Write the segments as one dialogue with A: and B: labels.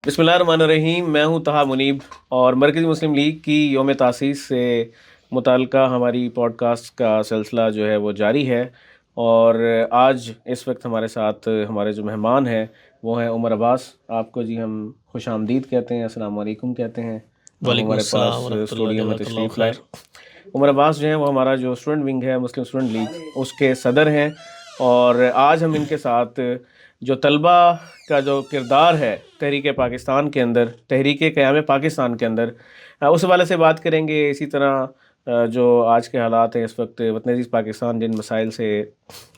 A: بسم اللہ الرحمن الرحیم. میں ہوں طہا منیب اور مرکزی مسلم لیگ کی یوم تاسیس سے متعلقہ ہماری پوڈ کاسٹ کا سلسلہ جو ہے وہ جاری ہے. اور آج اس وقت ہمارے ساتھ ہمارے جو مہمان ہیں وہ ہیں عمر عباس. آپ کو جی ہم خوش آمدید کہتے ہیں، السلام علیکم کہتے ہیں. اب
B: وعلیکم
A: ہمارے
B: السلام
A: پاس
B: ورحمۃ اللہ،
A: اسٹوڈیو میں
B: جزاک اللہ
A: تشریف لائے.
B: خیر۔
A: عمر عباس جو ہیں وہ ہمارا جو اسٹوڈنٹ ونگ ہے مسلم اسٹوڈنٹ لیگ اس کے صدر ہیں. اور آج ہم ان کے ساتھ جو طلبہ کا جو کردار ہے تحریک پاکستان کے اندر، تحریک قیام پاکستان کے اندر، اس حوالے سے بات کریں گے. اسی طرح جو آج کے حالات ہیں اس وقت وطن عزیز پاکستان جن مسائل سے،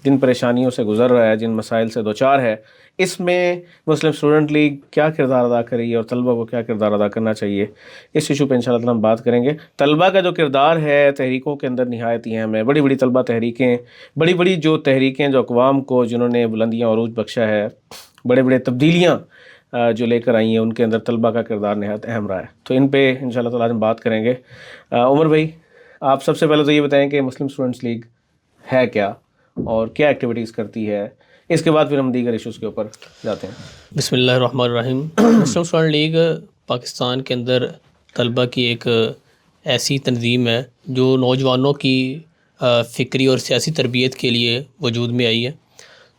A: جن پریشانیوں سے گزر رہا ہے، جن مسائل سے دوچار ہے، اس میں مسلم اسٹوڈنٹ لیگ کیا کردار ادا کرے گی اور طلبہ کو کیا کردار ادا کرنا چاہیے، اس ایشو پہ انشاءاللہ تعالیٰ ہم بات کریں گے. طلبہ کا جو کردار ہے تحریکوں کے اندر نہایت ہی اہم ہے. بڑی بڑی طلبہ تحریکیں، بڑی بڑی جو تحریکیں جو اقوام کو جنہوں نے بلندیاں عروج بخشا ہے، بڑے بڑے تبدیلیاں جو لے کر آئی ہیں، ان کے اندر طلبہ کا کردار نہایت اہم رہا ہے. تو ان پہ انشاءاللہ تعالیٰ ہم بات کریں گے. عمر بھائی، آپ سب سے پہلے تو یہ بتائیں کہ مسلم اسٹوڈنٹس لیگ ہے کیا اور کیا ایکٹیویٹیز کرتی ہے. اس کے بعد پھر ہم دیگر ایشوز کے اوپر جاتے ہیں.
B: بسم اللہ الرحمن الرحیم۔ مسلم اسٹوڈنٹ لیگ پاکستان کے اندر طلبہ کی ایک ایسی تنظیم ہے جو نوجوانوں کی فکری اور سیاسی تربیت کے لیے وجود میں آئی ہے.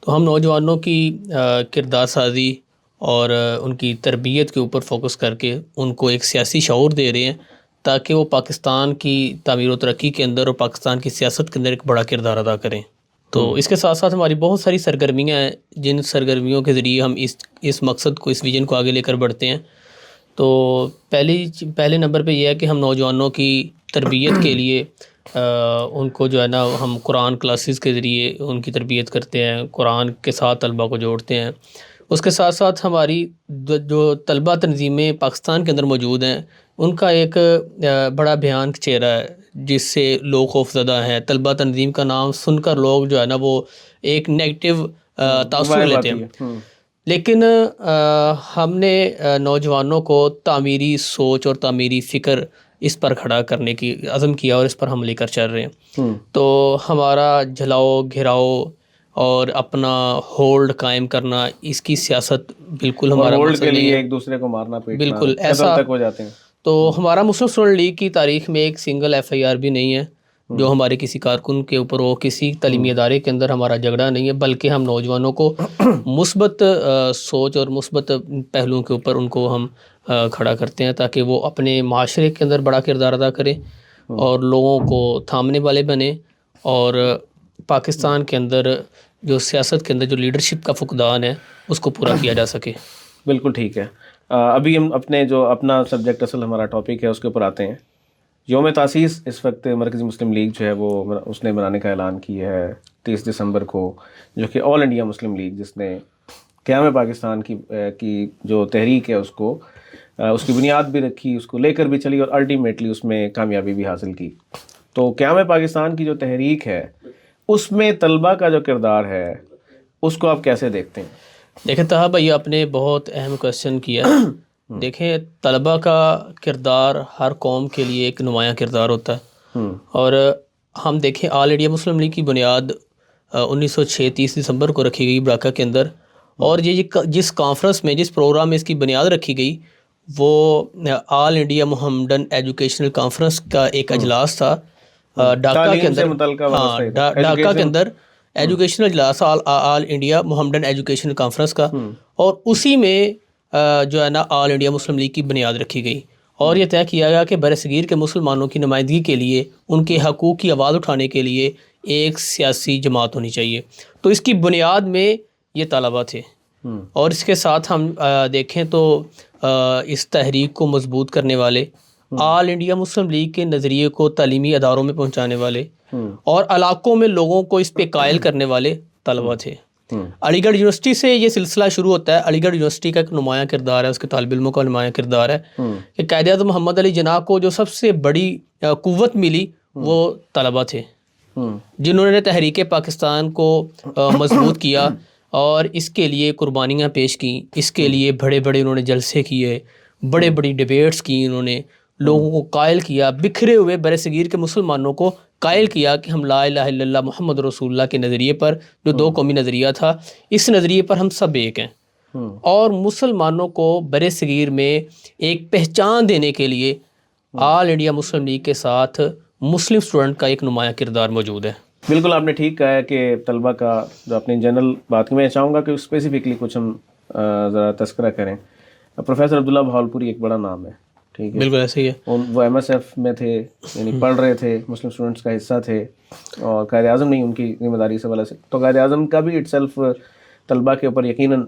B: تو ہم نوجوانوں کی کردار سازی اور ان کی تربیت کے اوپر فوکس کر کے ان کو ایک سیاسی شعور دے رہے ہیں تاکہ وہ پاکستان کی تعمیر و ترقی کے اندر اور پاکستان کی سیاست کے اندر ایک بڑا کردار ادا کریں. تو اس کے ساتھ ساتھ ہماری بہت ساری سرگرمیاں ہیں جن سرگرمیوں کے ذریعے ہم اس مقصد کو، اس ویژن کو آگے لے کر بڑھتے ہیں. تو پہلے نمبر پہ یہ ہے کہ ہم نوجوانوں کی تربیت کے لیے ان کو جو ہے نا ہم قرآن کلاسز کے ذریعے ان کی تربیت کرتے ہیں، قرآن کے ساتھ طلبہ کو جوڑتے ہیں. اس کے ساتھ ساتھ ہماری جو طلبہ تنظیمیں پاکستان کے اندر موجود ہیں ان کا ایک بڑا بھیانک چہرہ ہے جس سے لوگ خوف زدہ ہیں. طلبہ تنظیم کا نام سن کر لوگ جو ہے نا وہ ایک نیگیٹو تاثر لیتے ہیں. لیکن ہم نے نوجوانوں کو تعمیری سوچ اور تعمیری فکر اس پر کھڑا کرنے کی عزم کیا اور اس پر ہم لے کر چل رہے ہیں. تو ہمارا جھلاؤ گھیراؤ اور اپنا ہولڈ قائم کرنا، اس کی سیاست بالکل ہمارا
A: ہولڈ
B: مقصد
A: کے
B: نہیں
A: لیے
B: ہے.
A: ایک دوسرے کو مارنا پیٹنا،
B: بالکل
A: قتل
B: ایسا.
A: تک ہو جاتے ہیں.
B: تو ہمارا مسلم اسٹوڈنٹ لیگ کی تاریخ میں ایک سنگل FIR بھی نہیں ہے جو ہمارے کسی کارکن کے اوپر ہو، کسی تعلیمی ادارے کے اندر ہمارا جھگڑا نہیں ہے، بلکہ ہم نوجوانوں کو مثبت سوچ اور مثبت پہلوؤں کے اوپر ان کو ہم کھڑا کرتے ہیں تاکہ وہ اپنے معاشرے کے اندر بڑا کردار ادا کریں اور لوگوں کو تھامنے والے بنیں اور پاکستان کے اندر جو سیاست کے اندر جو لیڈرشپ کا فقدان ہے اس کو پورا کیا جا سکے.
A: بالکل ٹھیک ہے. ابھی ہم اپنے جو اپنا سبجیکٹ اصل ہمارا ٹاپک ہے اس کے اوپر آتے ہیں. یوم تاسیس اس وقت مرکزی مسلم لیگ جو ہے وہ اس نے منانے کا اعلان کیا ہے 30 دسمبر کو، جو کہ آل انڈیا مسلم لیگ جس نے قیام پاکستان کی جو تحریک ہے اس کی بنیاد بھی رکھی، اس کو لے کر بھی چلی اور الٹیمیٹلی اس میں کامیابی بھی حاصل کی. تو قیام پاکستان کی جو تحریک ہے اس میں طلبہ کا جو کردار ہے اس کو آپ کیسے دیکھتے ہیں؟
B: دیکھیں طہا بھائی، آپ نے بہت اہم کویشچن کیا. دیکھیں طلبہ کا کردار ہر قوم کے لیے ایک نمایاں کردار ہوتا ہے. اور ہم دیکھیں آل انڈیا مسلم لیگ کی بنیاد 1906 30 دسمبر کو رکھی گئی براکا کے اندر. اور یہ جس کانفرنس میں، جس پروگرام میں اس کی بنیاد رکھی گئی وہ آل انڈیا محمدن ایجوکیشنل کانفرنس کا ایک اجلاس تھا ڈھاکہ کے اندر. ہاں، ڈھاکہ کے اندر ایجوکیشنل اجلاس آل انڈیا محمدن ایجوکیشنل کانفرنس کا. اور اسی میں جو ہے نا آل انڈیا مسلم لیگ کی بنیاد رکھی گئی اور یہ طے کیا گیا کہ برصغیر کے مسلمانوں کی نمائندگی کے لیے، ان کے حقوق کی آواز اٹھانے کے لیے ایک سیاسی جماعت ہونی چاہیے. تو اس کی بنیاد میں یہ طلبہ تھے. اور اس کے ساتھ ہم دیکھیں تو اس تحریک کو مضبوط کرنے والے، آل انڈیا مسلم لیگ کے نظریے کو تعلیمی اداروں میں پہنچانے والے اور علاقوں میں لوگوں کو اس پہ قائل کرنے والے طلبہ تھے. علی گڑھ یونیورسٹی سے یہ سلسلہ شروع ہوتا ہے. علی گڑھ یونیورسٹی کا ایک نمایاں کردار ہے، اس کے طالب علموں کا نمایاں کردار ہے کہ قائد اعظم محمد علی جناح کو جو سب سے بڑی قوت ملی وہ طلبہ تھے جنہوں نے تحریک پاکستان کو مضبوط کیا اور اس کے لیے قربانیاں پیش کیں. اس کے لیے بڑے بڑے انہوں نے جلسے کیے، بڑے بڑی ڈیبیٹس کی، انہوں نے لوگوں کو قائل کیا، بکھرے ہوئے برصغیر کے مسلمانوں کو قائل کیا کہ ہم لا الہ الا اللہ محمد رسول اللہ کے نظریے پر، جو دو قومی نظریہ تھا، اس نظریے پر ہم سب ایک ہیں. اور مسلمانوں کو بر صغیر میں ایک پہچان دینے کے لیے آل انڈیا مسلم لیگ کے ساتھ مسلم اسٹوڈنٹ کا ایک نمایاں کردار موجود ہے۔
A: بالکل آپ نے ٹھیک کہا ہے کہ طلبہ کا جو اپنی جنرل بات کی، میں چاہوں گا کہ اسپیسیفکلی کچھ ہم ذرا تذکرہ کریں۔ پروفیسر عبداللہ بہاولپوری ایک بڑا نام ہے، ٹھیک ہے،
B: بالکل ایسے ہی ہے۔
A: وہ ایم ایس ایف میں تھے، یعنی پڑھ رہے تھے، مسلم اسٹوڈنٹس کا حصہ تھے، اور قائد اعظم نہیں ان کی ذمہ داری سے والا سے، تو قائد اعظم کا بھی اٹ سیلف طلبہ کے اوپر یقیناً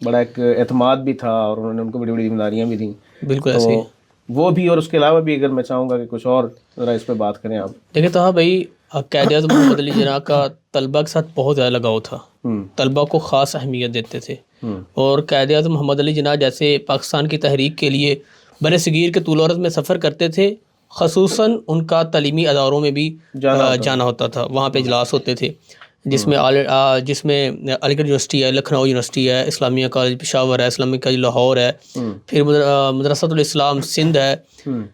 A: بڑا ایک اعتماد بھی تھا، اور انہوں نے ان کو بڑی بڑی ذمہ داریاں بھی دیں۔
B: بالکل ایسے ہی
A: وہ بھی، اور اس کے علاوہ بھی اگر میں چاہوں گا کہ کچھ اور ذرا اس پہ بات کریں آپ۔
B: دیکھیں تو بھائی، قائد اعظم محمد علی جناح کا طلبہ کے ساتھ بہت زیادہ لگاؤ تھا، طلبہ کو خاص اہمیت دیتے تھے، اور قائد اعظم محمد علی جناح جیسے پاکستان کی تحریک کے لیے بر صغیر کے طول و عرض میں سفر کرتے تھے، خصوصاً ان کا تعلیمی اداروں میں بھی جانا ہوتا تھا، وہاں پہ اجلاس ہوتے تھے، جس میں علی گڑھ یونیورسٹی ہے، لکھنؤ یونیورسٹی ہے، اسلامیہ کالج پشاور ہے، اسلامیہ کالج لاہور ہے، پھر مدرسۃ الاسلام سندھ ہے۔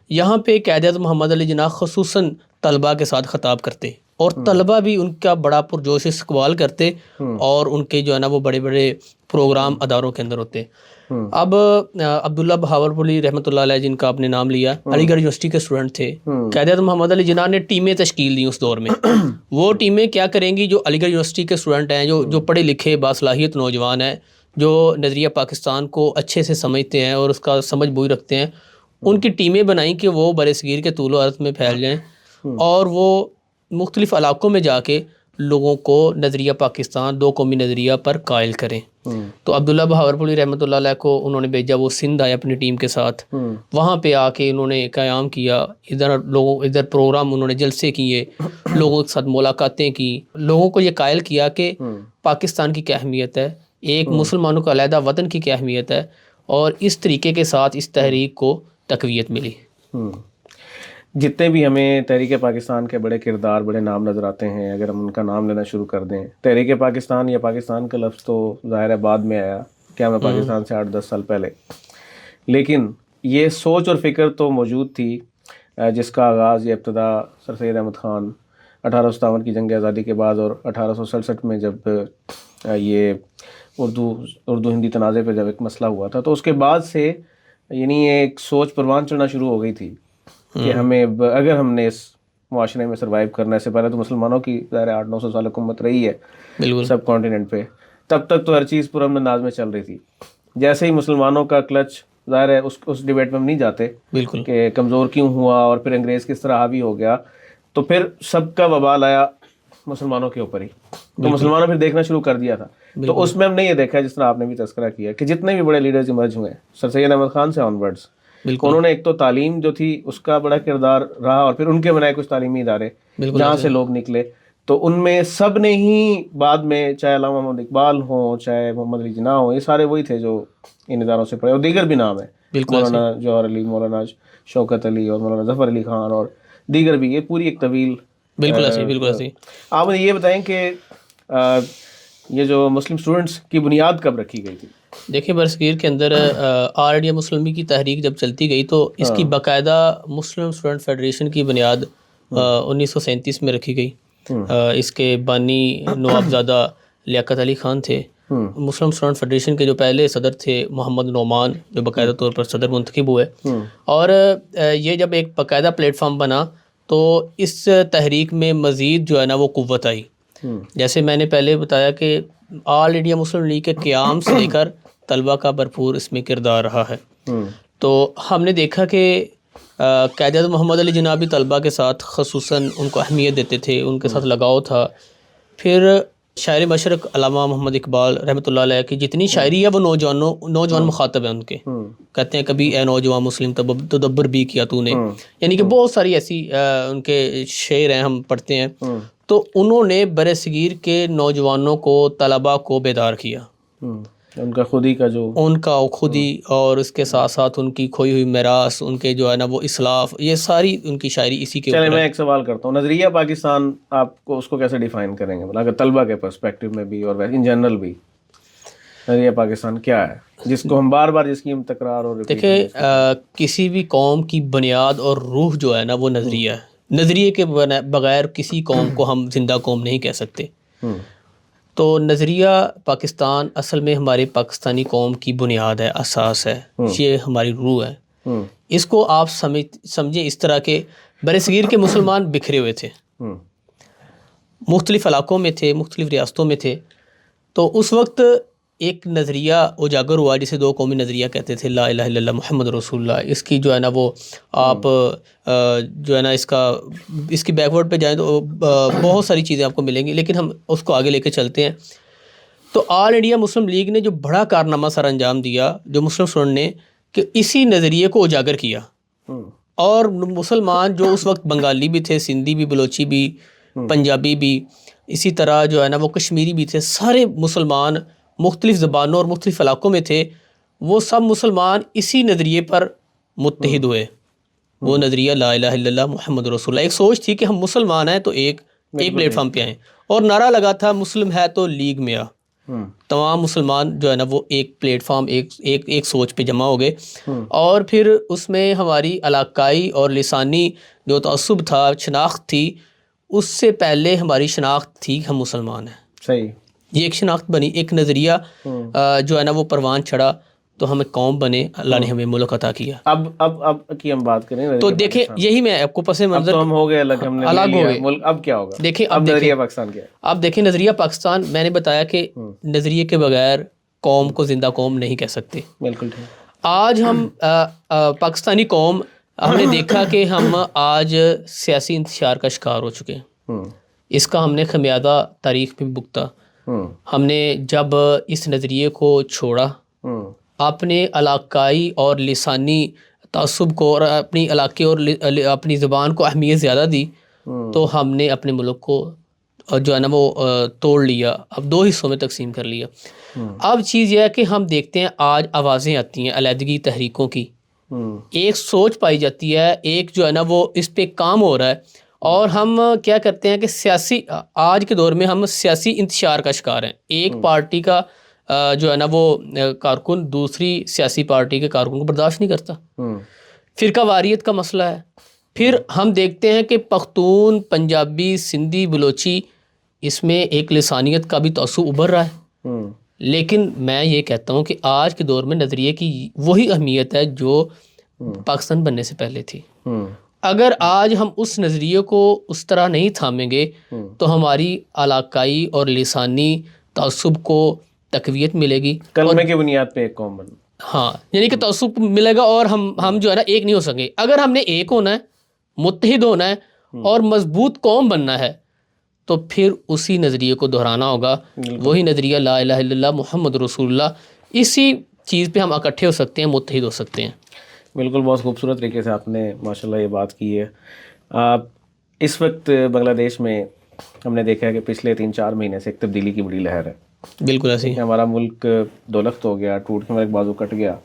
B: یہاں پہ قائد اعظم محمد علی جناح خصوصاً طلباء کے ساتھ خطاب کرتے، اور طلباء بھی ان کا بڑا پرجوش استقبال کرتے، اور ان کے جو ہے نا وہ بڑے بڑے پروگرام اداروں کے اندر ہوتے۔ اب عبداللہ بہاولپوری رحمۃ اللہ علیہ، جن کا آپ نے نام لیا، علی گڑھ یونیورسٹی کے اسٹوڈنٹ تھے۔ قائد اعظم محمد علی جناح نے ٹیمیں تشکیل دیں اس دور میں۔ وہ ٹیمیں کیا کریں گی؟ جو علی گڑھ یونیورسٹی کے اسٹوڈنٹ ہیں، جو پڑھے لکھے باصلاحیت نوجوان ہیں، جو نظریہ پاکستان کو اچھے سے سمجھتے ہیں اور اس کا سمجھ بوجھ رکھتے ہیں، ان کی ٹیمیں بنائیں کہ وہ بر صغیر کے طول و عرض میں پھیل جائیں، اور وہ مختلف علاقوں میں جا کے لوگوں کو نظریہ پاکستان، دو قومی نظریہ پر قائل کریں۔ تو عبداللہ بہاولپوری رحمۃ اللہ علیہ کو انہوں نے بھیجا، وہ سندھ آئے اپنی ٹیم کے ساتھ، وہاں پہ آ کے انہوں نے قیام کیا، ادھر پروگرام انہوں نے جلسے کیے، لوگوں کے ساتھ ملاقاتیں کی، لوگوں کو یہ قائل کیا کہ پاکستان کی کیا اہمیت ہے، ایک مسلمانوں کا علیحدہ وطن کی کیا اہمیت ہے، اور اس طریقے کے ساتھ اس تحریک کو تقویت ملی۔
A: جتنے بھی ہمیں تحریک پاکستان کے بڑے کردار، بڑے نام نظر آتے ہیں، اگر ہم ان کا نام لینا شروع کر دیں، تحریک پاکستان یا پاکستان کا لفظ تو ظاہر ہے بعد میں آیا، قیام پاکستان سے 8-10 سال پہلے، لیکن یہ سوچ اور فکر تو موجود تھی، جس کا آغاز، یہ ابتدا سر سید احمد خان 1857 کی جنگ آزادی کے بعد، اور 1867 میں جب یہ اردو ہندی تنازع پہ جب ایک مسئلہ ہوا تھا، تو اس کے بعد سے یعنی ایک سوچ پروان چڑھنا شروع ہو گئی تھی کہ ہمیں اگر ہم نے اس معاشرے میں سروائیو کرنا ہے، سے پہلے تو مسلمانوں کی ظاہر 800-900 سال حکومت رہی ہے سب کانٹیننٹ پہ، تب تک تو ہر چیز پرامن انداز میں چل رہی تھی۔ جیسے ہی مسلمانوں کا کلچ، ظاہر ہے اس ڈیبیٹ میں ہم نہیں جاتے کہ کمزور کیوں ہوا اور پھر انگریز کس طرح حاوی ہو گیا، تو پھر سب کا وبال آیا مسلمانوں کے اوپر ہی، تو مسلمانوں پھر دیکھنا شروع کر دیا تھا۔ تو اس میں ہم نے یہ دیکھا، جس طرح آپ نے بھی تذکرہ کیا، کہ جتنے بھی بڑے لیڈرز ایمرج ہوئے سر سید احمد خان سے آنورڈز، انہوں نے ایک تو تعلیم جو تھی اس کا بڑا کردار رہا، اور پھر ان کے بنائے کچھ تعلیمی ادارے جہاں سے لوگ نکلے، تو ان میں سب نے ہی بعد میں، چاہے علامہ محمد اقبال ہوں، چاہے محمد علی جناح ہوں، یہ سارے وہی تھے جو ان اداروں سے پڑھے، اور دیگر بھی نام ہیں، مولانا جوہر علی، مولانا شوکت علی، اور مولانا ظفر علی خان، اور دیگر بھی، یہ پوری ایک طویل۔
B: بالکل ایسے
A: آپ مجھے یہ بتائیں کہ یہ جو مسلم اسٹوڈنٹس کی بنیاد کب رکھی گئی تھی؟
B: دیکھیں، برصغیر کے اندر آل انڈیا مسلم لیگ کی تحریک جب چلتی گئی تو اس کی باقاعدہ مسلم اسٹوڈنٹ فیڈریشن کی بنیاد 1937 میں رکھی گئی۔ اس کے بانی نوابزادہ لیاقت علی خان تھے۔ مسلم اسٹوڈنٹ فیڈریشن کے جو پہلے صدر تھے محمد نعمان، جو باقاعدہ طور پر صدر منتخب ہوئے، اور یہ جب ایک باقاعدہ پلیٹ فارم بنا تو اس تحریک میں مزید جو ہے نا وہ قوت آئی۔ جیسے میں نے پہلے بتایا کہ آل انڈیا مسلم لیگ کے قیام سے لے کر طلبہ کا بھرپور اس میں کردار رہا ہے۔ تو ہم نے دیکھا کہ قائد اعظم محمد علی جناح بھی طلبہ کے ساتھ خصوصاً ان کو اہمیت دیتے تھے، ان کے ساتھ لگاؤ تھا۔ پھر شاعر مشرق علامہ محمد اقبال رحمۃ اللہ علیہ کی جتنی شاعری ہے وہ نوجوان مخاطب ہیں ان کے، کہتے ہیں کبھی اے نوجوان مسلم تدبر بھی کیا تو نے، یعنی کہ بہت ساری ایسی ان کے شعر ہیں، ہم پڑھتے ہیں۔ تو انہوں نے بر صغیر کے نوجوانوں کو، طلباء کو بیدار کیا،
A: ان کا خودی، اور اس کے ساتھ ساتھ ان کی کھوئی ہوئی میراث، ان کے جو ہے نا وہ اسلاف، یہ ساری ان کی شاعری اسی کے اوپر۔ چلے میں ایک سوال کرتا ہوں، نظریہ پاکستان آپ کو اس کو کیسے ڈیفائن کریں گے؟ اگر طلبہ کے پرسپیکٹیو میں بھی اور ان جنرل بھی، نظریہ پاکستان کیا ہے جس کو ہم بار بار، جس کی ہم تکرار اور
B: دیکھیں، کسی بھی قوم کی بنیاد اور روح جو ہے نا وہ نظریہ ہے۔ نظریے کے بغیر کسی قوم کو ہم زندہ قوم نہیں کہہ سکتے۔ تو نظریہ پاکستان اصل میں ہمارے پاکستانی قوم کی بنیاد ہے، اساس ہے، یہ ہماری روح ہے. اس کو آپ سمجھیں اس طرح کہ برصغیر کے مسلمان بکھرے ہوئے تھے، مختلف علاقوں میں تھے، مختلف ریاستوں میں تھے. تو اس وقت ایک نظریہ اجاگر ہوا جسے دو قومی نظریہ کہتے تھے، لا الہ الا اللہ محمد رسول اللہ. اس کی جو ہے نا وہ آپ جو ہے نا اس کی بیک ورڈ پہ جائیں تو بہت ساری چیزیں آپ کو ملیں گی، لیکن ہم اس کو آگے لے کے چلتے ہیں. تو آل انڈیا مسلم لیگ نے جو بڑا کارنامہ سر انجام دیا جو مسلم اسٹوڈنٹ نے، کہ اسی نظریے کو اجاگر کیا. اور مسلمان جو اس وقت بنگالی بھی تھے، سندھی بھی، بلوچی بھی، پنجابی بھی، اسی طرح جو ہے نا وہ کشمیری بھی تھے، سارے مسلمان مختلف زبانوں اور مختلف علاقوں میں تھے، وہ سب مسلمان اسی نظریے پر متحد ہوئے. وہ نظریہ لا الہ الا اللہ محمد رسول اللہ. ایک سوچ تھی کہ ہم مسلمان ہیں تو ایک پلیٹ فارم پہ آئیں، اور نعرہ لگا تھا مسلم ہے تو لیگ میں آ. تمام مسلمان جو ہے نا وہ ایک پلیٹ فارم، ایک سوچ پہ جمع ہو گئے. اور پھر اس میں ہماری علاقائی اور لسانی جو تعصب تھا، شناخت تھی، اس سے پہلے ہماری شناخت تھی ہم مسلمان ہیں.
A: صحیح.
B: یہ ایک شناخت بنی، ایک نظریہ جو ہے نا وہ پروان چڑھا، تو ہمیں قوم بنے، اللہ نے ہمیں ملک عطا کیا.
A: اب کی ہم بات کریں
B: تو دیکھیں یہی میں آپ کو پس منظر،
A: تو ہم ہو گئے الگ، ہم نے
B: الگ ہو گئے
A: ملک. اب کیا ہوگا؟
B: دیکھیں
A: اب نظریہ پاکستان کیا ہے؟
B: اب دیکھیں نظریہ پاکستان، میں نے بتایا کہ نظریے کے بغیر قوم کو زندہ قوم نہیں کہہ سکتے.
A: بالکل ٹھیک.
B: آج ہم پاکستانی قوم، ہم نے دیکھا کہ ہم آج سیاسی انتشار کا شکار ہو چکے ہیں. اس کا ہم نے خمیازہ تاریخ میں بھگتا. ہم نے جب اس نظریے کو چھوڑا، اپنے علاقائی اور لسانی تعصب کو اور اپنی علاقے اور اپنی زبان کو اہمیت زیادہ دی، تو ہم نے اپنے ملک کو جو ہے نا وہ توڑ لیا، اب دو حصوں میں تقسیم کر لیا. اب چیز یہ ہے کہ ہم دیکھتے ہیں آج آوازیں آتی ہیں علیحدگی تحریکوں کی، ایک سوچ پائی جاتی ہے، ایک جو ہے نا وہ اس پہ کام ہو رہا ہے. اور ہم کیا کرتے ہیں کہ آج کے دور میں ہم سیاسی انتشار کا شکار ہیں. ایک پارٹی کا جو ہے نا وہ کارکن دوسری سیاسی پارٹی کے کارکن کو برداشت نہیں کرتا. فرقہ واریت کا مسئلہ ہے. پھر ہم دیکھتے ہیں کہ پختون، پنجابی، سندھی، بلوچی، اس میں ایک لسانیت کا بھی تعصب ابھر رہا ہے. لیکن میں یہ کہتا ہوں کہ آج کے دور میں نظریے کی وہی اہمیت ہے جو پاکستان بننے سے پہلے تھی. اگر آج ہم اس نظریے کو اس طرح نہیں تھامیں گے تو ہماری علاقائی اور لسانی تعصب کو تقویت ملے گی،
A: کلمے کی بنیاد پہ ایک قوم بن.
B: ہاں، یعنی کہ تعصب ملے گا اور ہم جو ہے نا ایک نہیں ہو سکیں. اگر ہم نے ایک ہونا ہے، متحد ہونا ہے اور مضبوط قوم بننا ہے، تو پھر اسی نظریے کو دہرانا ہوگا. وہی نظریہ لا الہ الا اللہ محمد رسول اللہ، اسی چیز پہ ہم اکٹھے ہو سکتے ہیں، متحد ہو سکتے ہیں.
A: بالکل، بہت خوبصورت طریقے سے آپ نے ماشاءاللہ یہ بات کی ہے. اس وقت بنگلہ دیش میں ہم نے دیکھا ہے کہ پچھلے 3-4 مہینے سے ایک تبدیلی کی بڑی لہر ہے.
B: بالکل ایسی
A: ہمارا ملک دولخت ہو گیا، ٹوٹ کے ہمارا ایک بازو کٹ گیا،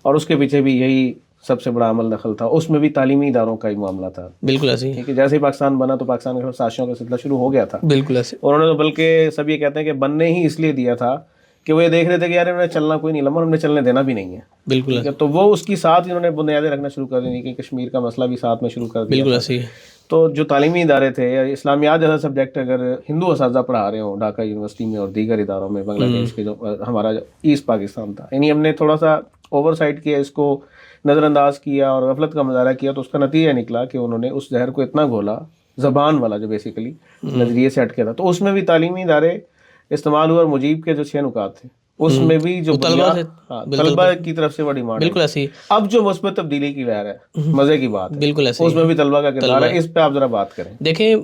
A: اور اس کے پیچھے بھی یہی سب سے بڑا عمل دخل تھا. اس میں بھی تعلیمی اداروں کا ہی معاملہ تھا.
B: بالکل ایسی،
A: کہ جیسے ہی پاکستان بنا تو پاکستان کے سازشوں کا سلسلہ شروع ہو گیا تھا.
B: بالکل ایسے.
A: انہوں نے تو بلکہ سب یہ کہتے ہیں کہ بننے ہی اس لیے دیا تھا کہ وہ یہ دیکھ رہے تھے کہ یار انہوں نے چلنا کوئی نہیں لمبا، ہم نے چلنے دینا بھی نہیں ہے.
B: بالکل.
A: تو وہ اس کی ساتھ انہوں نے بنیادیں رکھنا شروع کر دی کہ کشمیر کا مسئلہ بھی ساتھ میں شروع کر دیا.
B: بالکل ایسی.
A: تو جو تعلیمی ادارے تھے، یا اسلامیات جیسا سبجیکٹ اگر ہندو اساتذہ پڑھا رہے ہوں ڈھاکہ یونیورسٹی میں اور دیگر اداروں میں بنگلہ دیش کے، جو ہمارا ایسٹ پاکستان تھا، یعنی ہم نے تھوڑا سا اوور سائٹ کیا، اس کو نظر انداز کیا اور غفلت کا مظاہرہ کیا، تو اس کا نتیجہ نکلا کہ انہوں نے اس زہر کو اتنا گھولا، زبان والا جو بیسیکلی نظریے سے ہٹ کے تھا. تو اس میں بھی تعلیمی ادارے استعمال ہوئے، اور مجیب کے جو 6 نکات تھے اس میں بھی جو طلبہ کی طرف سے بڑی ڈیمانڈ.
B: بالکل ایسی.
A: اب جو مثبت تبدیلی کی لہر ہے، مزے کی بات ہے،
B: بالکل ایسی،
A: اس میں بھی طلبہ کا کردار ہے. اس پہ آپ ذرا بات کریں.
B: دیکھیں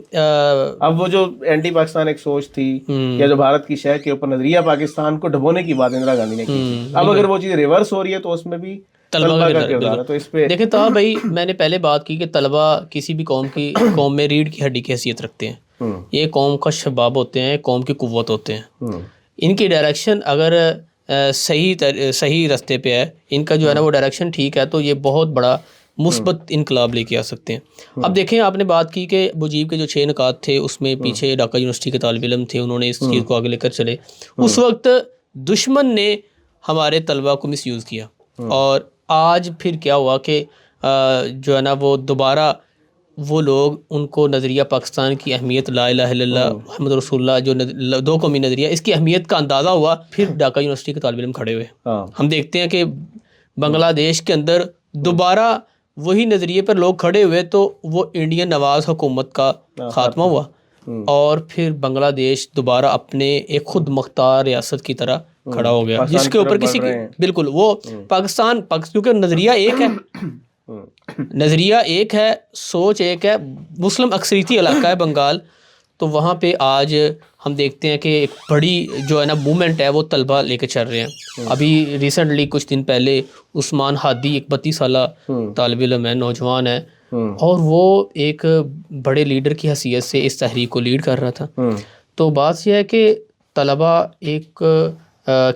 A: اب وہ جو اینٹی پاکستان ایک سوچ تھی، یا جو بھارت کی شہر کے اوپر نظریہ پاکستان کو ڈبونے کی بات اندرا گاندھی نے کی، اب اگر وہ چیز ریورس ہو رہی ہے تو اس میں بھی طلبہ کا کردار ہے. تو اس پہ
B: دیکھیں تو بھائی میں نے پہلے بات کی کہ طلبہ کسی بھی قوم میں ریڑھ کی ہڈی کی حیثیت رکھتے ہیں. یہ قوم کا شباب ہوتے ہیں، قوم کی قوت ہوتے ہیں. ان کی ڈائریکشن اگر صحیح راستے پہ ہے، ان کا جو ہے نا وہ ڈائریکشن ٹھیک ہے، تو یہ بہت بڑا مثبت انقلاب لے کے آ سکتے ہیں. اب دیکھیں آپ نے بات کی کہ مجیب کے جو 6 نکات تھے اس میں پیچھے ڈھاکہ یونیورسٹی کے طالب علم تھے، انہوں نے اس چیز کو آگے لے کر چلے. اس وقت دشمن نے ہمارے طلبہ کو مس یوز کیا، اور آج پھر کیا ہوا کہ جو ہے نا وہ دوبارہ وہ لوگ ان کو نظریہ پاکستان کی اہمیت، لا الہ الا اللہ محمد رسول اللہ، جو دو قومی نظریہ، اس کی اہمیت کا اندازہ ہوا، پھر ڈھاکہ یونیورسٹی کے طالب علم کھڑے ہوئے. ہم دیکھتے ہیں کہ بنگلہ دیش کے اندر دوبارہ وہی نظریے پر لوگ کھڑے ہوئے تو وہ انڈین نواز حکومت کا خاتمہ ہوا، اور پھر بنگلہ دیش دوبارہ اپنے ایک خود مختار ریاست کی طرح کھڑا ہو گیا، جس کے اوپر کسی کی بالکل وہ پاکستان کیونکہ نظریہ ایک ہے، نظریہ ایک ہے، سوچ ایک ہے، مسلم اکثریتی علاقہ ہے بنگال، تو وہاں پہ آج ہم دیکھتے ہیں کہ ایک بڑی جو ہے نا موومنٹ ہے وہ طلبہ لے کے چل رہے ہیں. ابھی ریسنٹلی کچھ دن پہلے عثمان ہادی ایک 32 سالہ طالب علم ہے، نوجوان ہے، اور وہ ایک بڑے لیڈر کی حیثیت سے اس تحریک کو لیڈ کر رہا تھا. تو بات یہ ہے کہ طلبہ ایک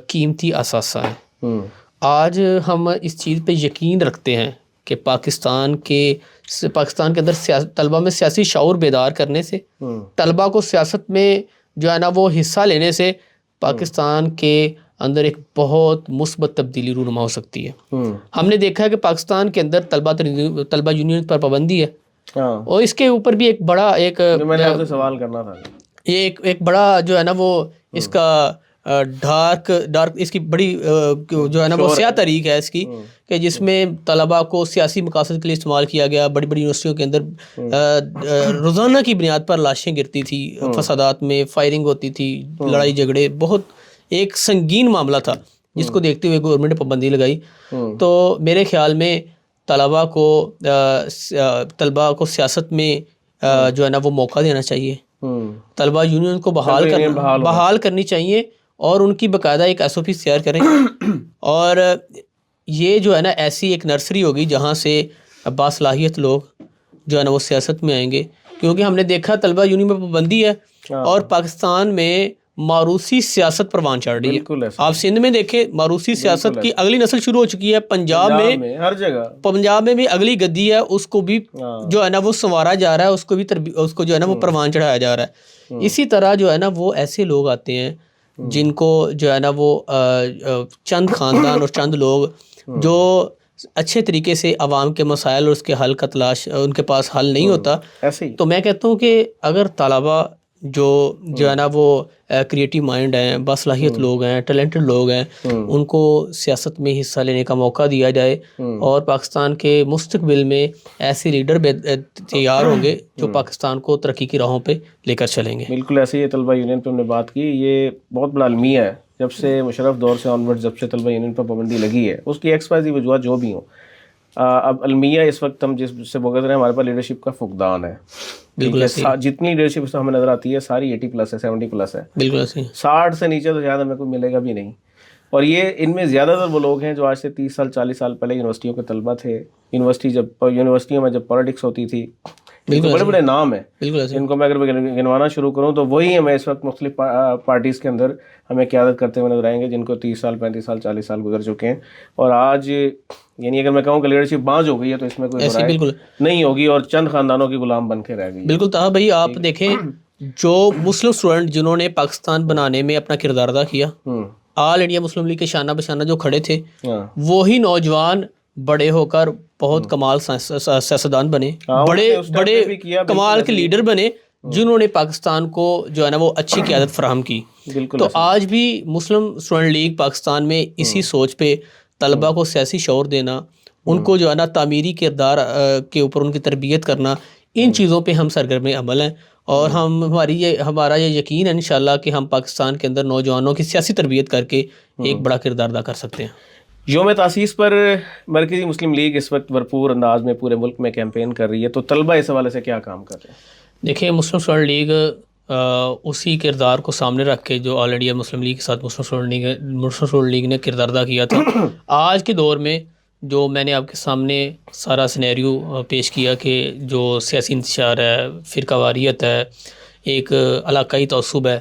B: قیمتی اثاثہ ہے. آج ہم اس چیز پہ یقین رکھتے ہیں کہ پاکستان کے اندر طلبہ میں سیاسی شعور بیدار کرنے سے، طلبہ کو سیاست میں جو ہے نا وہ حصہ لینے سے پاکستان کے اندر ایک بہت مثبت تبدیلی رونما ہو سکتی ہے. ہم نے دیکھا ہے کہ پاکستان کے اندر طلبہ یونین پر پابندی ہے، اور اس کے اوپر بھی ایک بڑا
A: میں نے آپ سے سوال کرنا تھا،
B: یہ ایک بڑا جو ہے نا وہ اس کا ڈارک اس کی بڑی جو ہے نا وہ سیاہ تاریخ ہے اس کی، کہ جس میں طلباء کو سیاسی مقاصد کے لیے استعمال کیا گیا. بڑی بڑی یونیورسٹیوں کے اندر روزانہ کی بنیاد پر لاشیں گرتی تھی، فسادات میں فائرنگ ہوتی تھی، لڑائی جھگڑے، بہت ایک سنگین معاملہ تھا جس کو دیکھتے ہوئے گورنمنٹ نے پابندی لگائی. تو میرے خیال میں طلباء کو سیاست میں جو ہے نا وہ موقع دینا چاہیے، طلبہ یونین کو بحال کرنی چاہیے، اور ان کی باقاعدہ ایک ایس او پی تیار کریں. اور یہ جو ہے نا ایسی ایک نرسری ہوگی جہاں سے باصلاحیت لوگ جو ہے نا وہ سیاست میں آئیں گے. کیونکہ ہم نے دیکھا طلبہ یونین میں پابندی ہے اور پاکستان میں موروثی سیاست پروان چڑھ رہی ہے. آپ سندھ میں دیکھیں موروثی سیاست کی اگلی نسل شروع ہو چکی ہے. پنجاب میں
A: ہر جگہ
B: پنجاب میں بھی اگلی گدی ہے، اس کو بھی جو ہے نا وہ سنوارا جا رہا ہے، اس کو جو ہے نا وہ پروان چڑھایا جا رہا ہے. اسی طرح جو ہے نا وہ ایسے لوگ آتے ہیں جن کو جو ہے نا وہ چند خاندان اور چند لوگ جو اچھے طریقے سے عوام کے مسائل اور اس کے حل کا تلاش ان کے پاس حل نہیں ہوتا. تو میں کہتا ہوں کہ اگر طلباء جو ہے نا وہ کریٹیو مائنڈ ہیں، باصلاحیت لوگ ہیں، ٹیلنٹڈ لوگ ہیں، ان کو سیاست میں حصہ لینے کا موقع دیا جائے، اور پاکستان کے مستقبل میں ایسے لیڈر تیار ہوں گے جو پاکستان کو ترقی کی راہوں پہ لے کر چلیں گے.
A: بالکل ایسے ہی طلبہ یونین پہ ہم نے بات کی، یہ بہت بڑا المیہ ہے. جب سے مشرف دور سے آنورڈ جب سے طلبہ یونین پر پابندی لگی ہے، اس کی ایکس وائی زی وجوہات جو بھی ہوں، اب المیہ اس وقت ہم جس سے بغض رہے ہیں، ہمارے پاس لیڈرشپ کا فقدان ہے.
B: بالکل
A: جتنی لیڈرشپ ہمیں نظر آتی ہے ساری 80+ ہے، 70+ ہے.
B: بالکل
A: 60 سے نیچے تو زیادہ ہمیں کوئی ملے گا بھی نہیں. اور یہ ان میں زیادہ تر وہ لوگ ہیں جو آج سے 30 سال 40 سال پہلے یونیورسٹیوں کے طلبہ تھے. یونیورسٹیوں میں جب پالیٹکس ہوتی تھی، بڑے بڑے نام ہیں ان کو میں اگر گنوانا شروع کروں تو وہی ہمیں اس وقت مختلف پارٹیز کے اندر ہمیں قیادت کرتے ہوئے نظر آئیں گے، جن کو 30 سال 35 سال 40 سال گزر چکے ہیں. اور آج یعنی اگر میں کہوں کہ لیڈرشپ بانج ہو گئی ہے تو اس میں کوئی برائی نہیں ہوگی، اور چند خاندانوں کے غلام بن کے رہ گئی.
B: بالکل طاہر بھائی، آپ دیکھیں جو مسلم اسٹوڈنٹ جنہوں نے پاکستان بنانے میں اپنا کردار ادا کیا، آل انڈیا مسلم لیگ کے شانہ بشانہ جو کھڑے تھے، وہی نوجوان بڑے ہو کر بہت کمال سیاستدان بنے، بڑے کمال کے لیڈر بنے، جنہوں نے پاکستان کو جو ہے نا وہ اچھی قیادت فراہم کی. تو آج بھی مسلم اسٹوڈنٹ لیگ پاکستان میں اسی سوچ پہ طلبہ کو سیاسی شعور دینا، ان کو جو ہے نا تعمیری کردار کے اوپر ان کی تربیت کرنا، ان چیزوں پہ ہم سرگرم عمل ہیں. اور ہمارا یہ یقین ہے انشاءاللہ کہ ہم پاکستان کے اندر نوجوانوں کی سیاسی تربیت کر کے ایک بڑا کردار ادا کر سکتے ہیں.
A: یوم تاسیس پر مرکزی مسلم لیگ اس وقت بھرپور انداز میں پورے ملک میں کیمپین کر رہی ہے، تو طلبہ اس حوالے سے کیا کام کر رہے ہیں؟
B: دیکھیں، مسلم اسٹوڈنٹ لیگ اسی کردار کو سامنے رکھ کے جو آل انڈیا مسلم لیگ کے ساتھ مسلم اسٹوڈنٹ لیگ نے کردار ادا کیا تھا، آج کے دور میں جو میں نے آپ کے سامنے سارا سینیریو پیش کیا کہ جو سیاسی انتشار ہے، فرقہ واریت ہے، ایک علاقائی تعصب ہے،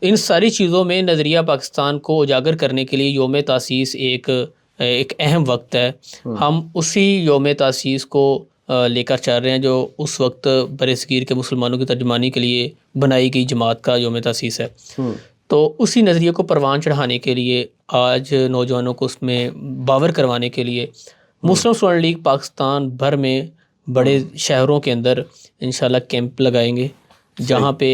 B: ان ساری چیزوں میں نظریہ پاکستان کو اجاگر کرنے کے لیے یوم تاسیس ایک اہم وقت ہے. ہم اسی یوم تاسیس کو لے کر چل رہے ہیں جو اس وقت برصغیر کے مسلمانوں کی ترجمانی کے لیے بنائی گئی جماعت کا یوم تاسیس ہے. تو اسی نظریے کو پروان چڑھانے کے لیے، آج نوجوانوں کو اس میں باور کروانے کے لیے مسلم اسٹوڈنٹ لیگ پاکستان بھر میں بڑے شہروں کے اندر انشاءاللہ کیمپ لگائیں گے جہاں پہ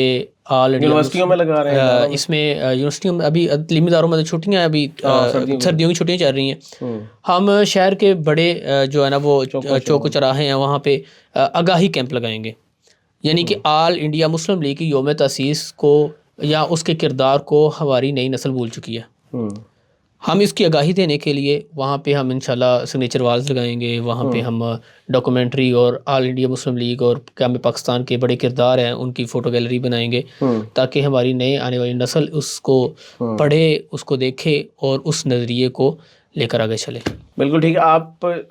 B: آل انڈیا
A: یونیورسٹیوں میں لگا رہے ہیں
B: اس میں یونیورسٹیوں میں ابھی تعلیمی اداروں میں چھٹیاں ابھی سردیوں کی چھٹیاں چل رہی ہیں. ہم شہر کے بڑے جو ہے نا وہ چوک و چراہے ہیں وہاں پہ آگاہی کیمپ لگائیں گے. یعنی کہ آل انڈیا مسلم لیگ کی یوم تاسیس کو یا اس کے کردار کو ہماری نئی نسل بھول چکی ہے. ہم اس کی آگاہی دینے کے لیے وہاں پہ ہم انشاءاللہ سگنیچر والز لگائیں گے. وہاں پہ ہم ڈاکومنٹری اور آل انڈیا مسلم لیگ اور قیام پاکستان کے بڑے کردار ہیں ان کی فوٹو گیلری بنائیں گے تاکہ ہماری نئے آنے والی نسل اس کو پڑھے, اس کو دیکھے اور اس نظریے کو لے کر آگے چلے.
A: بالکل ٹھیک ہے.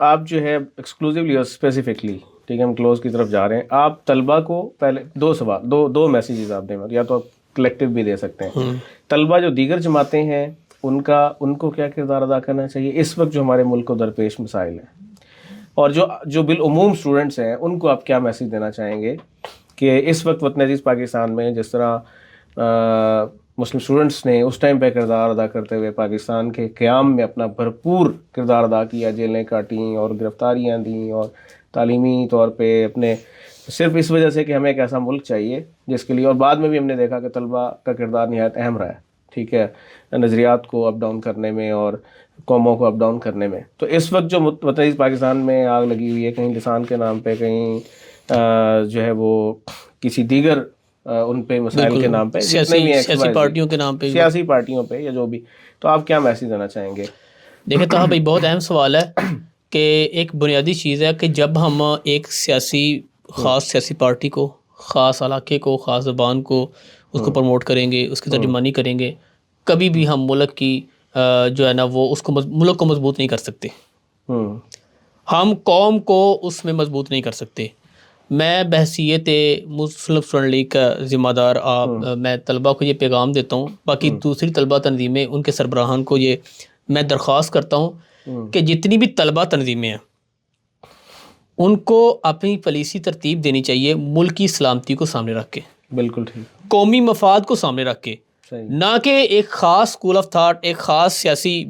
A: آپ جو ہے ایکسکلوزیولی اور اسپیسیفکلی, ٹھیک ہے, ہم کلوز کی طرف جا رہے ہیں. آپ طلبہ کو پہلے دو میسیجز آپ دیں, یا تو آپ کلیکٹیو بھی دے سکتے ہیں. طلبہ جو دیگر جماعتیں ہیں ان کو کیا کردار ادا کرنا چاہیے اس وقت جو ہمارے ملک کو درپیش مسائل ہیں, اور جو بالعموم اسٹوڈنٹس ہیں ان کو آپ کیا میسیج دینا چاہیں گے کہ اس وقت وطن عزیز پاکستان میں جس طرح مسلم اسٹوڈنٹس نے اس ٹائم پہ کردار ادا کرتے ہوئے پاکستان کے قیام میں اپنا بھرپور کردار ادا کیا, جیلیں کاٹیں اور گرفتاریاں دیں, اور تعلیمی طور پہ اپنے صرف اس وجہ سے کہ ہمیں ایک ایسا ملک چاہیے جس کے لیے, اور بعد میں بھی ہم نے دیکھا کہ طلبہ کا کردار نہایت اہم رہا ہے, ٹھیک ہے, نظریات کو اپ ڈاؤن کرنے میں اور قوموں کو اپ ڈاؤن کرنے میں. تو اس وقت جو وطن عزیز پاکستان میں آگ لگی ہوئی ہے, کہیں لسان کے نام پہ, کہیں جو ہے وہ کسی دیگر ان پہ مسائل کے نام پہ,
B: سیاسی پارٹیوں کے نام پہ,
A: سیاسی پارٹیوں پہ یا جو بھی, تو آپ کیا میسیج دینا چاہیں گے؟
B: دیکھیں طاہر بھائی بہت اہم سوال ہے کہ ایک بنیادی چیز ہے کہ جب ہم ایک خاص سیاسی پارٹی کو, خاص علاقے کو, خاص زبان کو اس کو پروموٹ کریں گے, اس کی ترجمانی کریں گے, کبھی بھی ہم ملک کی جو ہے نا وہ اس کو ملک کو مضبوط نہیں کر سکتے. ہم قوم کو اس میں مضبوط نہیں کر سکتے. میں بحیثیت مسلم اسٹوڈنٹ لیگ کا ذمہ دار میں طلبہ کو یہ پیغام دیتا ہوں, باقی دوسری طلبہ تنظیمیں ان کے سربراہان کو یہ میں درخواست کرتا ہوں کہ جتنی بھی طلبہ تنظیمیں ہیں ان کو اپنی پالیسی ترتیب دینی چاہیے ملکی سلامتی کو سامنے رکھ کے,
A: بالکل ٹھیک,
B: قومی مفاد کو سامنے رکھ کے, نہ کہ ایک خاص اسکول آف تھاٹ, ایک خاص سیاسی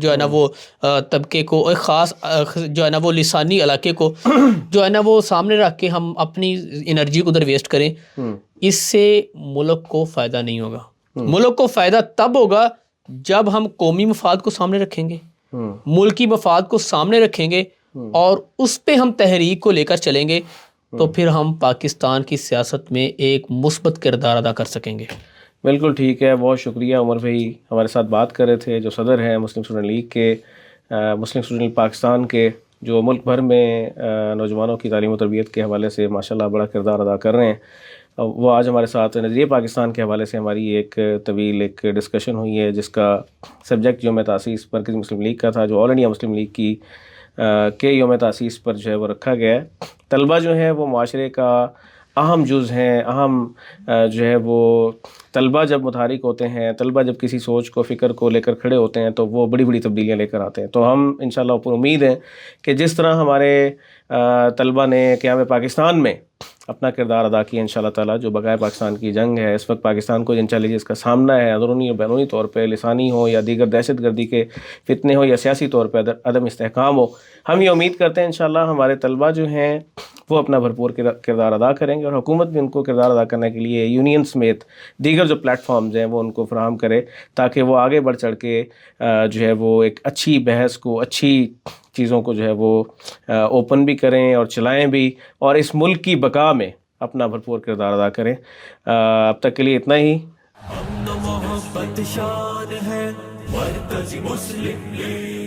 B: جو ہے نا وہ طبقے کو, ایک خاص جو ہے نا وہ لسانی علاقے کو جو ہے نا وہ سامنے رکھ کے ہم اپنی انرجی کو ادھر ویسٹ کریں. اس سے ملک کو فائدہ نہیں ہوگا. ملک کو فائدہ تب ہوگا جب ہم قومی مفاد کو سامنے رکھیں گے, ملکی مفاد کو سامنے رکھیں گے اور اس پہ ہم تحریک کو لے کر چلیں گے, تو پھر ہم پاکستان کی سیاست میں ایک مثبت کردار ادا کر سکیں گے.
A: بالکل ٹھیک ہے, بہت شکریہ. عمر بھائی ہمارے ساتھ بات کر رہے تھے, جو صدر ہیں مسلم اسٹوڈنٹ لیگ کے, مسلم اسٹوڈنٹ پاکستان کے, جو ملک بھر میں نوجوانوں کی تعلیم و تربیت کے حوالے سے ماشاءاللہ بڑا کردار ادا کر رہے ہیں. وہ آج ہمارے ساتھ نظریہ پاکستان کے حوالے سے ہماری ایک طویل ایک ڈسکشن ہوئی ہے جس کا سبجیکٹ یوم تاسیس مرکزی مسلم لیگ کا تھا, جو آل انڈیا مسلم لیگ کی کے یوم تاسیس پر جو ہے وہ رکھا گیا ہے. طلبہ جو ہیں وہ معاشرے کا اہم جز ہیں, اہم جو ہے وہ طلبہ جب متحرک ہوتے ہیں, طلبہ جب کسی سوچ کو, فکر کو لے کر کھڑے ہوتے ہیں تو وہ بڑی بڑی تبدیلیاں لے کر آتے ہیں. تو ہم انشاءاللہ پر امید ہیں کہ جس طرح ہمارے طلبہ نے قیام پاکستان میں اپنا کردار ادا کیا انشاءاللہ تعالیٰ, جو بقائے پاکستان کی جنگ ہے اس وقت پاکستان کو جن چیلنجز کا سامنا ہے, اندرونی اور بیرونی طور پہ, لسانی ہو یا دیگر دہشت گردی کے فتنے ہو یا سیاسی طور پہ عدم استحکام ہو, ہم یہ امید کرتے ہیں انشاءاللہ ہمارے طلبہ جو ہیں وہ اپنا بھرپور کردار ادا کریں گے, اور حکومت بھی ان کو کردار ادا کرنے کے لیے یونین سمیت دیگر جو پلیٹ فارمز ہیں وہ ان کو فراہم کرے, تاکہ وہ آگے بڑھ چڑھ کے جو ہے وہ ایک اچھی بحث کو, اچھی چیزوں کو جو ہے وہ اوپن بھی کریں اور چلائیں بھی, اور اس ملک کی بقا میں اپنا بھرپور کردار ادا کریں. اب تک کے لیے اتنا ہی.
C: محبت شان ہے مرکزی مسلم لیگ.